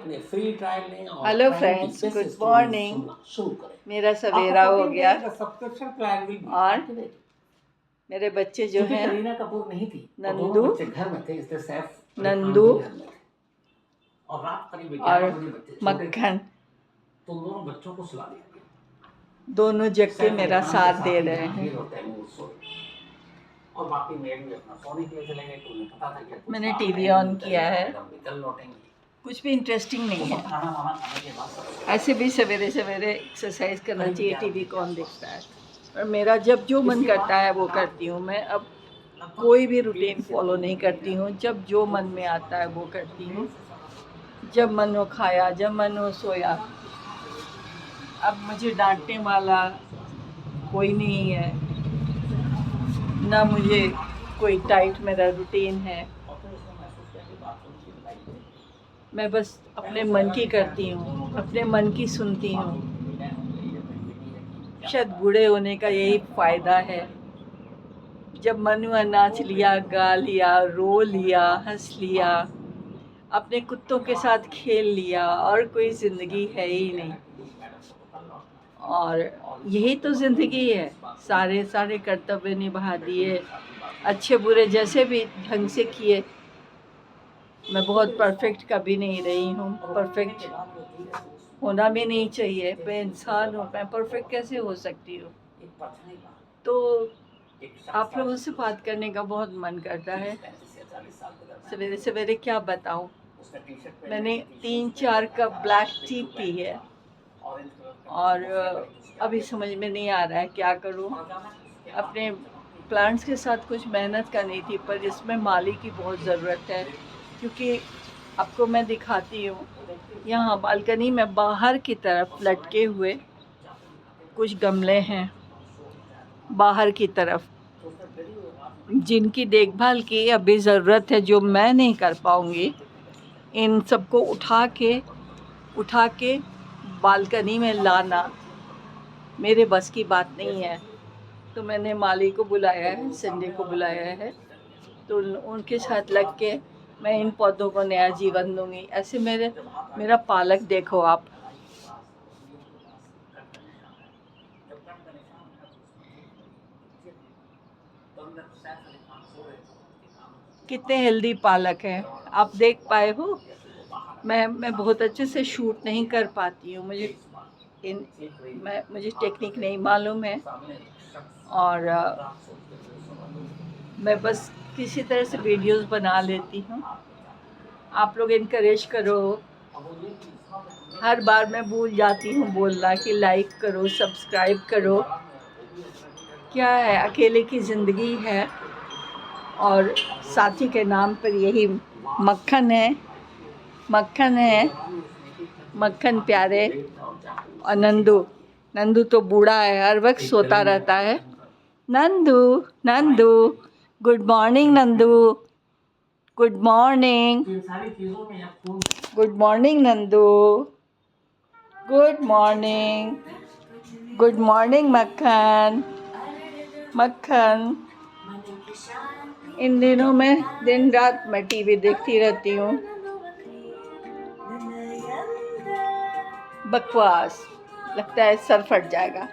अपने free trial लें और हेलो ट्रायल की फ्रेंड्स, बेसिस गुड पे मॉर्निंग। सुनना शुरू करें। मेरा सवेरा हो गया सब्सक्रिप्शन प्लान विल बी और एक्टिवेटेड। मेरे बच्चे जो क्योंकि हैं करीना कपूर नहीं थी और नंदू दोनों बच्चे घर में थे, इसलिए सैफ नंदू अली खान भी घर में थे और रात करीब 11 और बजे बच्चे छोटे थे, मक्खन तो उन दोनों बच्चों को सुला दिया गया। दोनों जग के सैफ अली मेरा खान के साथ दे ही रहे हैं। जहांगीर और तैमूर सोए और बाकी मेड भी अपना सोने के लिए चले गए। तो उन्हें पता था कि कुछ मैंने काम टीवी है ऑन नहीं, किया है, मैडम भी कल लौटेंगी। कुछ भी इंटरेस्टिंग वो नहीं सब है। खाना वाना खाने के बाद सब ऐसे भी सवेरे सवेरे एक्सरसाइज करना चाहिए, टीवी कौन देखता है। और मेरा जब जो मन करता है वो करती हूँ। मैं अब कोई भी रूटीन फॉलो नहीं करती हूँ, जब जो मन में आता है वो करती हूँ। जब मन हो खाया, जब मन हो सोया। अब मुझे डांटने वाला कोई नहीं है, ना मुझे कोई टाइट मेरा रूटीन है। मैं बस अपने मन की करती हूँ, अपने मन की सुनती हूँ। शायद बूढ़े होने का यही फ़ायदा है। जब मन हुआ नाच लिया, गा लिया, रो लिया, हंस लिया, अपने कुत्तों के साथ खेल लिया, और कोई ज़िंदगी है ही नहीं। और यही तो ज़िंदगी है। सारे सारे कर्तव्य निभा दिए, अच्छे बुरे जैसे भी ढंग से किए। मैं बहुत परफेक्ट कभी नहीं रही हूँ, परफेक्ट होना भी नहीं चाहिए। मैं इंसान हूँ, मैं परफेक्ट कैसे हो सकती हूँ। तो आप लोगों से बात करने का बहुत मन करता है। सवेरे सवेरे क्या बताऊँ, मैंने 3-4 कप ब्लैक टी पी है और अभी समझ में नहीं आ रहा है क्या करूँ। अपने प्लांट्स के साथ कुछ मेहनत करनी थी, पर इसमें माली की बहुत ज़रूरत है। क्योंकि आपको मैं दिखाती हूँ, यहाँ बालकनी में बाहर की तरफ लटके हुए कुछ गमले हैं बाहर की तरफ, जिनकी देखभाल की अभी ज़रूरत है, जो मैं नहीं कर पाऊँगी। इन सबको उठा के बालकनी में लाना मेरे बस की बात नहीं है। तो मैंने माली को बुलाया है, संडे को बुलाया है, तो उनके साथ लग के मैं इन पौधों को नया जीवन दूंगी। ऐसे मेरा पालक देखो आप, कितने हेल्दी पालक हैं, आप देख पाए हो। मैं बहुत अच्छे से शूट नहीं कर पाती हूँ, मुझे टेक्निक नहीं मालूम है। और मैं बस किसी तरह से वीडियोस बना लेती हूँ। आप लोग इनकरेज करो। हर बार मैं भूल जाती हूँ बोलना कि लाइक करो, सब्सक्राइब करो। क्या है, अकेले की ज़िंदगी है और साथी के नाम पर यही मक्खन है, मक्खन प्यारे। और नंदू तो बूढ़ा है, हर वक्त सोता रहता है। Nandu, good morning Nandu, good morning Nandu, good morning मक्खन। इन दिनों में दिन रात मैं टीवी देखती रहती हूँ। बकवास, लगता है सर फट जाएगा।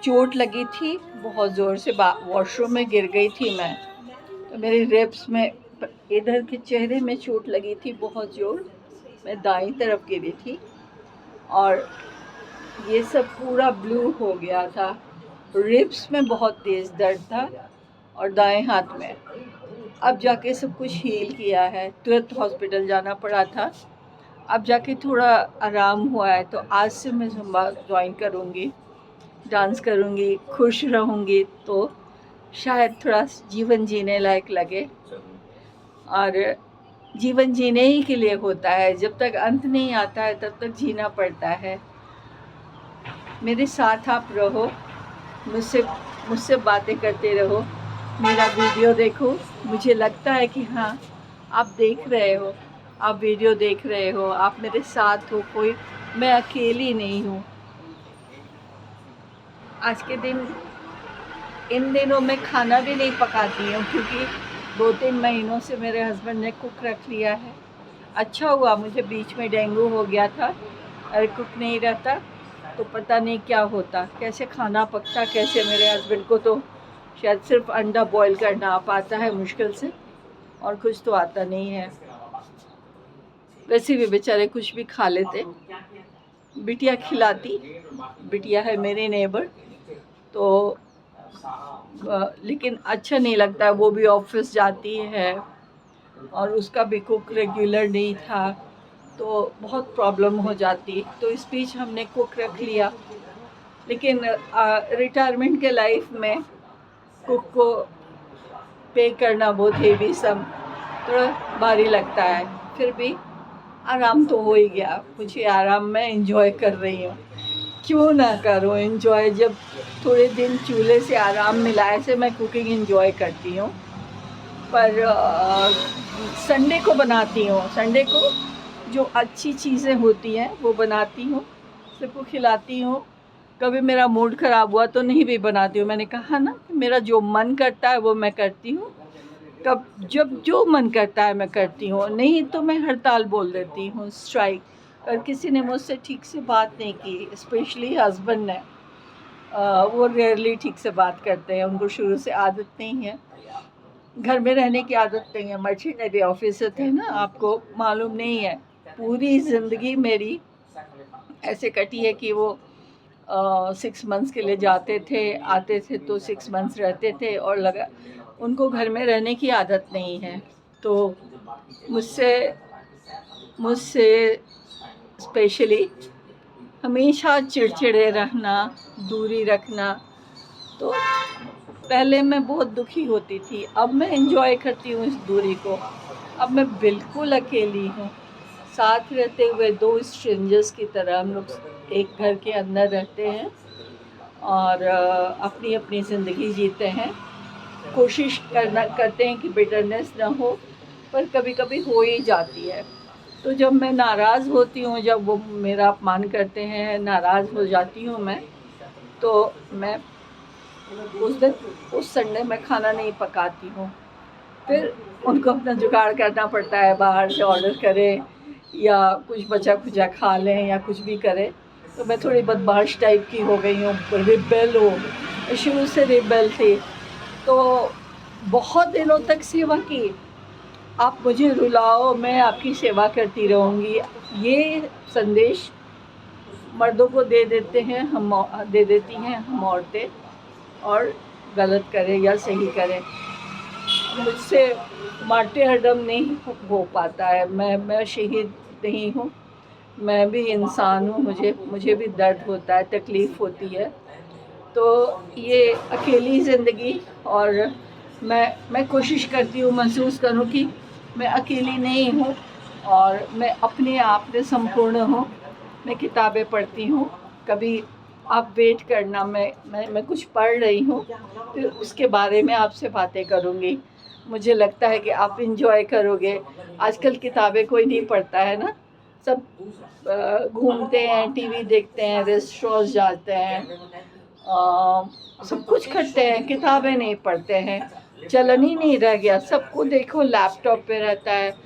चोट लगी थी बहुत ज़ोर से, वॉशरूम में गिर गई थी मैं, तो मेरे रिब्स में, इधर के चेहरे में चोट लगी थी बहुत ज़ोर। मैं दाईं तरफ गिरी थी और ये सब पूरा ब्लू हो गया था। रिब्स में बहुत तेज़ दर्द था और दाएं हाथ में। अब जाके सब कुछ हील किया है, तुरंत हॉस्पिटल जाना पड़ा था। अब जाके थोड़ा आराम हुआ है, तो आज से मैं ज़ुम्बा ज्वाइन करूँगी, डांस करूँगी, खुश रहूँगी, तो शायद थोड़ा जीवन जीने लायक लगे। और जीवन जीने ही के लिए होता है, जब तक अंत नहीं आता है तब तक जीना पड़ता है। मेरे साथ आप रहो, मुझसे बातें करते रहो, मेरा वीडियो देखो। मुझे लगता है कि हाँ, आप देख रहे हो, आप वीडियो देख रहे हो, आप मेरे साथ हो, कोई मैं अकेली नहीं हूँ। आज के दिन, इन दिनों मैं खाना भी नहीं पकाती हूँ, क्योंकि 2-3 महीनों से मेरे हस्बैंड ने कुक रख लिया है। अच्छा हुआ, मुझे बीच में डेंगू हो गया था और कुक नहीं रहता तो पता नहीं क्या होता, कैसे खाना पकता, कैसे। मेरे हस्बैंड को तो शायद सिर्फ अंडा बॉईल करना आ पाता है मुश्किल से, और कुछ तो आता नहीं है। वैसे भी बेचारे कुछ भी खा लेते। बिटिया खिलाती, बिटिया है मेरी नेबर, तो लेकिन अच्छा नहीं लगता, वो भी ऑफिस जाती है और उसका भी कुक रेगुलर नहीं था, तो बहुत प्रॉब्लम हो जाती। तो इस बीच हमने कुक रख लिया, लेकिन रिटायरमेंट के लाइफ में कुक को पे करना बहुत हेवी सम, थोड़ा भारी लगता है। फिर भी आराम तो हो ही गया, मुझे आराम में एंजॉय कर रही हूँ। क्यों ना करूँ एंजॉय, जब थोड़े दिन चूल्हे से आराम मिला, ऐसे मैं कुकिंग एंजॉय करती हूँ। पर संडे को बनाती हूँ, संडे को जो अच्छी चीज़ें होती हैं वो बनाती हूँ, सबको खिलाती हूँ। कभी मेरा मूड ख़राब हुआ तो नहीं भी बनाती हूँ। मैंने कहा ना, मेरा जो मन करता है वो मैं करती हूँ, जब जो मन करता है मैं करती हूँ, नहीं तो मैं हड़ताल बोल देती हूँ, स्ट्राइक। और किसी ने मुझसे ठीक से बात नहीं की, स्पेशली हस्बैंड ने, वो रेयरली ठीक से बात करते हैं, उनको शुरू से आदत नहीं है, घर में रहने की आदत नहीं है। मर्चेंट नेवी ऑफिसर थे ना, आपको मालूम नहीं है, पूरी ज़िंदगी मेरी ऐसे कटी है कि वो 6 मंथ्स के लिए जाते थे, आते थे तो 6 मंथ्स रहते थे, और लगा उनको घर में रहने की आदत नहीं है। तो मुझसे स्पेशली हमेशा चिड़चिड़े रहना, दूरी रखना, तो पहले मैं बहुत दुखी होती थी। अब मैं एंजॉय करती हूँ इस दूरी को। अब मैं बिल्कुल अकेली हूँ, साथ रहते हुए 2 स्ट्रेंजर्स की तरह हम लोग एक घर के अंदर रहते हैं और अपनी अपनी ज़िंदगी जीते हैं। कोशिश करते हैं कि बिटरनेस ना हो, पर कभी कभी हो ही जाती है। तो जब मैं नाराज़ होती हूँ, जब वो मेरा अपमान करते हैं, नाराज़ हो जाती हूँ मैं, तो मैं उस संडे में खाना नहीं पकाती हूँ। फिर उनको अपना जुगाड़ करना पड़ता है, बाहर से ऑर्डर करें या कुछ बचा खुचा खा लें या कुछ भी करें। तो मैं थोड़ी बदमाश टाइप की हो गई हूँ, रिबेल हूँ, शुरू से रिबेल थी। तो बहुत दिनों तक सेवा की, आप मुझे रुलाओ मैं आपकी सेवा करती रहूँगी, ये संदेश मर्दों को दे देती हैं हम औरतें, और गलत करें या सही करें, मुझसे माटे हरदम नहीं हो पाता है। मैं शहीद नहीं हूँ, मैं भी इंसान हूँ, मुझे भी दर्द होता है, तकलीफ़ होती है। तो ये अकेली ज़िंदगी, और मैं कोशिश करती हूँ महसूस करूँ कि मैं अकेली नहीं हूँ और मैं अपने आप में संपूर्ण हूँ। मैं किताबें पढ़ती हूँ, कभी आप वेट करना, मैं कुछ पढ़ रही हूँ, फिर उसके बारे में आपसे बातें करूँगी। मुझे लगता है कि आप इंजॉय करोगे। आजकल किताबें कोई नहीं पढ़ता है ना, सब घूमते हैं, टीवी देखते हैं, रेस्टोरेंट्स जाते हैं, सब कुछ करते हैं, किताबें नहीं पढ़ते हैं। चलन ही नहीं रह गया, सबको देखो लैपटॉप पे रहता है।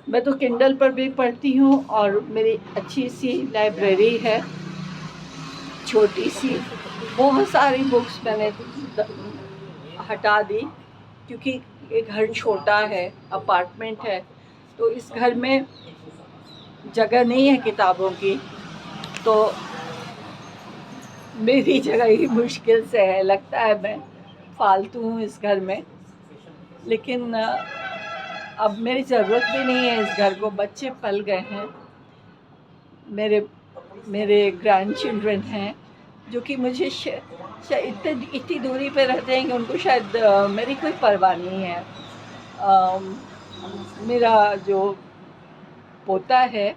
मैं तो किंडल पर भी पढ़ती हूँ, और मेरी अच्छी सी लाइब्रेरी है, छोटी सी। बहुत सारी बुक्स मैंने हटा दी, क्योंकि ये घर छोटा है, अपार्टमेंट है, तो इस घर में जगह नहीं है किताबों की, तो मेरी जगह ही मुश्किल से है। लगता है मैं फालतू हूँ इस घर में, लेकिन अब मेरी ज़रूरत भी नहीं है इस घर को। बच्चे पल गए हैं, मेरे ग्रैंड चिल्ड्रन हैं, जो कि मुझे इतनी दूरी पे रहते हैं कि उनको शायद मेरी कोई परवाह नहीं है। मेरा जो पोता है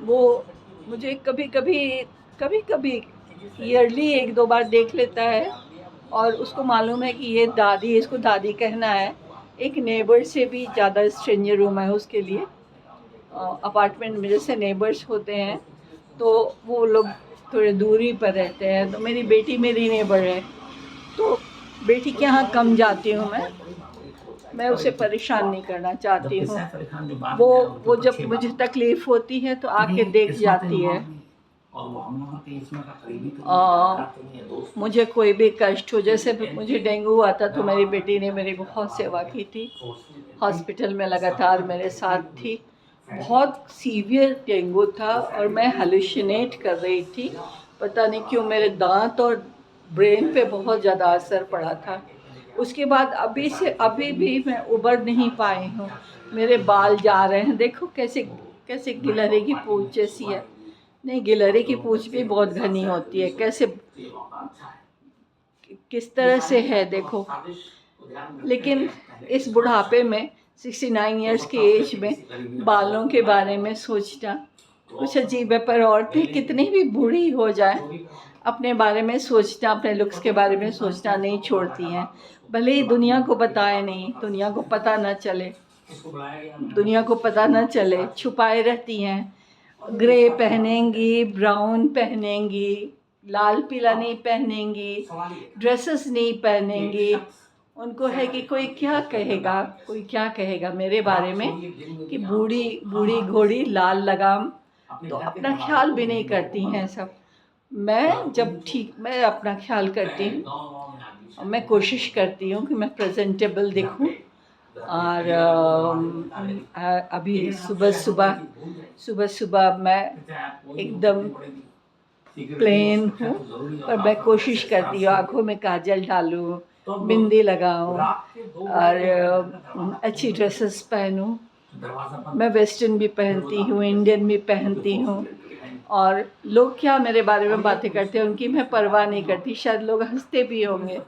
वो मुझे कभी कभी ईयरली 1-2 बार देख लेता है, और उसको मालूम है कि ये दादी, इसको दादी कहना है। एक नेबर से भी ज़्यादा स्ट्रेंजर रूम है उसके लिए। अपार्टमेंट में जैसे नेबर्स होते हैं, तो वो लोग थोड़े दूरी पर रहते हैं। तो मेरी बेटी मेरी नेबर है, तो बेटी के यहाँ कम जाती हूँ मैं उसे परेशान नहीं करना चाहती जबकि हूँ। सैफ अली खान जो बाद में वो आया, तो वो जब अच्छी मुझे बात। तकलीफ़ होती है तो आके लेकिन देख किस्मत जाती है। इमाम और वो हम लोगों के इसमें का करीबी तो नहीं है, आ, जानकार तो नहीं है, दोस्त तो मुझे कोई भी कष्ट हो, जैसे नहीं है। मुझे डेंगू हुआ था तो मेरी बेटी ने मेरी बहुत सेवा की थी, हॉस्पिटल में लगातार मेरे साथ थी। बहुत सीवियर डेंगू था और मैं हेलुसिनेट कर रही थी, पता नहीं क्यों मेरे दांत और ब्रेन पे बहुत ज़्यादा असर पड़ा था। उसके बाद अभी भी मैं उबर नहीं पाई हूँ, मेरे बाल जा रहे हैं, देखो कैसे कैसे गिलहरी की पूंछ जैसी है। नहीं, गिलहरी की पूंछ भी बहुत घनी होती है, कैसे किस तरह से है देखो। लेकिन इस बुढ़ापे में 69 इयर्स की एज में बालों के बारे में सोचना कुछ अजीब है। पर औरतें कितनी भी बूढ़ी हो जाए अपने बारे में सोचना, अपने लुक्स के बारे में सोचना नहीं छोड़ती हैं। भले ही दुनिया को बताए नहीं, दुनिया को पता न चले, दुनिया को पता न चले, छुपाए रहती हैं। ग्रे पहनेंगी, ब्राउन पहनेंगी, लाल पीला नहीं पहनेंगी, ड्रेसेस नहीं पहनेंगी। उनको है कि कोई क्या कहेगा, कोई क्या कहेगा मेरे बारे में, कि बूढ़ी बूढ़ी घोड़ी लाल लगाम। तो अपना ख्याल भी नहीं करती हैं सब। मैं अपना ख्याल करती हूँ, मैं कोशिश करती हूँ कि मैं प्रेजेंटेबल दिखूँ। और अभी सुबह सुबह मैं एकदम प्लेन हूँ, पर मैं कोशिश करती हूँ आँखों में काजल डालूँ, बिंदी लगाऊँ और अच्छी ड्रेसेस पहनूँ। मैं वेस्टर्न भी पहनती हूँ, इंडियन भी पहनती हूँ। और लोग क्या मेरे बारे में बातें करते हैं उनकी मैं परवाह नहीं करती, शायद लोग हंसते भी होंगे।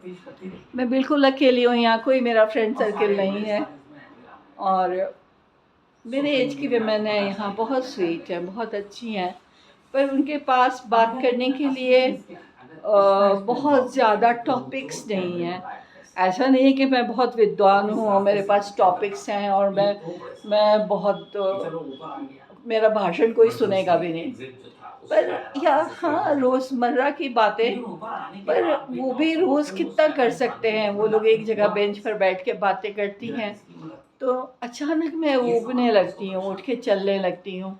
मैं बिल्कुल अकेली हूँ, यहाँ कोई मेरा फ्रेंड सर्किल नहीं है। और मेरे एज की वुमेन है यहाँ, बहुत स्वीट है, बहुत अच्छी हैं, पर उनके पास बात करने के लिए बहुत ज़्यादा टॉपिक्स नहीं हैं। ऐसा नहीं है कि मैं बहुत विद्वान हूँ और मेरे पास टॉपिक्स हैं और मैं बहुत मेरा भाषण कोई सुनेगा भी नहीं। पर या हाँ, रोज़मर्रा की बातें, पर वो भी रोज़ कितना कर सकते हैं। वो लोग एक जगह बेंच पर बैठ के बातें करती हैं तो अचानक मैं ऊबने लगती हूँ, उठ के चलने लगती हूँ।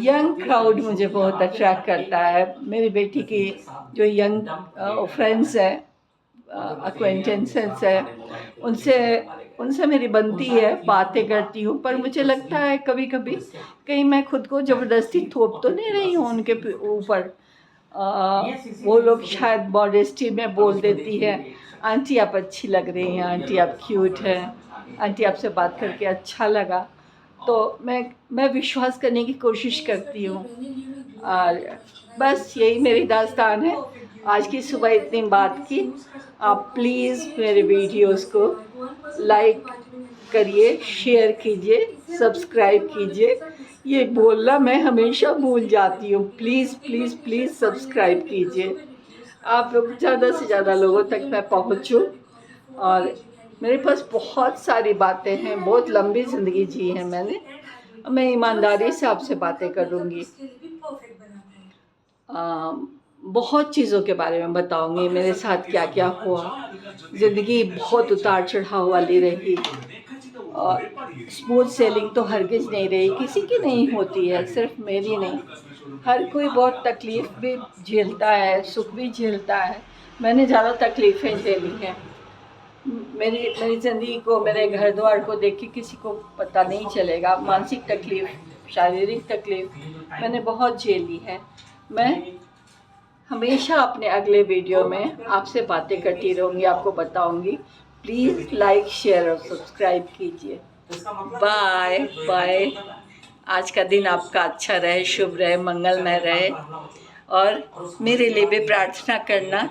यंग क्राउड मुझे बहुत अट्रैक्ट करता है। मेरी बेटी की जो यंग फ्रेंड्स हैं, अक्वेंटेंसेस हैं, उनसे मेरी बनती है, बातें करती हूँ। पर मुझे लगता है कभी कभी कहीं मैं खुद को ज़बरदस्ती थोप तो नहीं रही हूँ उनके ऊपर। वो लोग शायद मॉडेस्टी में बोल देती है, आंटी आप अच्छी लग रही हैं, आंटी आप क्यूट हैं, आंटी आपसे बात करके अच्छा लगा। तो मैं विश्वास करने की कोशिश करती हूँ। और बस यही मेरी दास्तान है। आज की सुबह इतनी बात की। आप प्लीज़ मेरे वीडियोस को लाइक करिए, शेयर कीजिए, सब्सक्राइब कीजिए। ये बोलना मैं हमेशा भूल जाती हूँ। प्लीज़ प्लीज़ प्लीज़ सब्सक्राइब कीजिए। आप लोग ज़्यादा से ज़्यादा लोगों तक मैं पहुँचूँ। और मेरे पास बहुत सारी बातें हैं, बहुत लंबी ज़िंदगी जी है मैंने। मैं ईमानदारी से आपसे बातें करूँगी, बहुत चीज़ों के बारे में बताऊँगी, मेरे साथ क्या क्या हुआ। ज़िंदगी बहुत उतार चढ़ाव वाली रही और स्मूथ सेलिंग तो हरगिज़ नहीं रही, किसी की नहीं होती है, सिर्फ मेरी नहीं। हर कोई बहुत तकलीफ़ भी झेलता है, सुख भी झेलता है। मैंने ज़्यादा तकलीफ़ें झेली हैं। मेरी ज़िंदगी को, मेरे घर द्वार को देख के किसी को पता नहीं चलेगा। मानसिक तकलीफ़, शारीरिक तकलीफ़ मैंने बहुत झेली है। मैं हमेशा अपने अगले वीडियो में आपसे बातें करती रहूँगी, आपको बताऊँगी। प्लीज़ लाइक, शेयर और सब्सक्राइब कीजिए। Bye bye. आज का दिन आपका अच्छा रहे, शुभ रहे, मंगलमय रहे और मेरे लिए भी प्रार्थना करना।